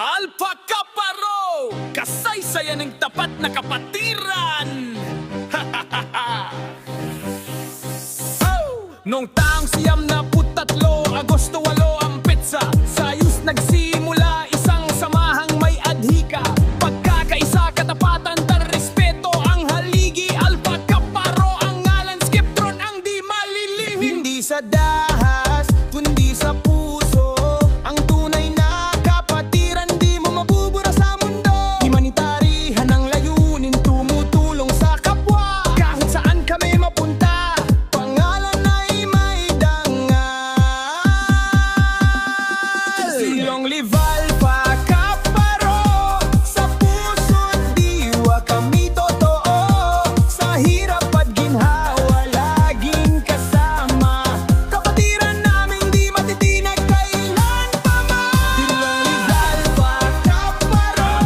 Alpha Kaparo, kasaysayan ng tapat na kapatiran. Nung taong siyam na putatlo, Agosto 8 ang petsa, sa ayos nagsimula isang samahang may adhika. Pagkakaisa, katapatan, tar respeto ang haligi. Alpha Kaparo ang ngalan, Skeptron ang di malilihim. Hindi sa dahas, kundi sa puso, ang tunay na kapatiran di mo mabubura sa mundo. Humanitarihan ang layunin, tumutulong sa kapwa. Kahit saan kami mapunta, pangalan ay may dangal. Long live Alpha Kaparo, sa puso't diwa kami totoo. Sa hirap at ginhawa laging kasama, kapatiran naming di matitinag kailan pa man. Long live Alpha Kaparo,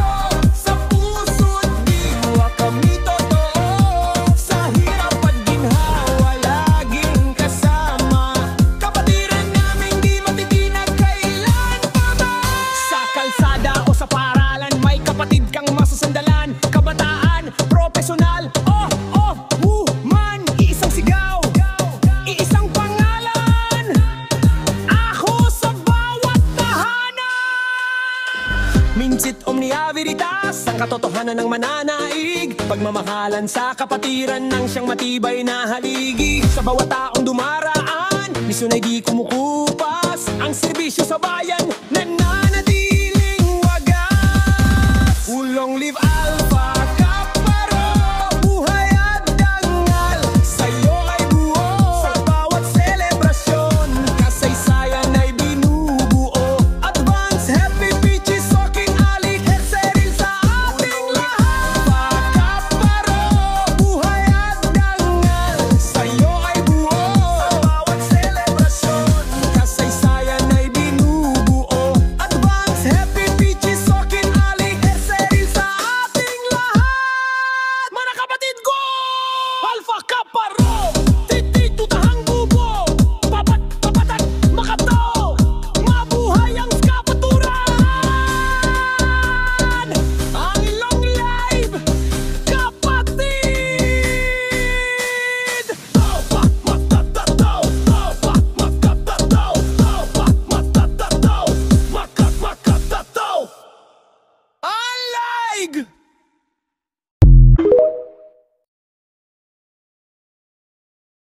sa puso't diwa kami totoo. Sa hirap at ginhawa laging kasama, kapatiran naming di matitinag kailan pa man. Sa kalsada o sa paralan, may kapatid kang masasandalan. Kabataan, profesional, woman, iisang sigaw, iisang pangalan. Ako sa bawat tahanan. Mincit omnia veritas, ang katotohanan ng mananaig. Pagmamahalan sa kapatiran ng siyang matibay na haligi. Sa bawat taong dumaraan, misyon ay di kumukupas. Ang serbisyo sa bayan,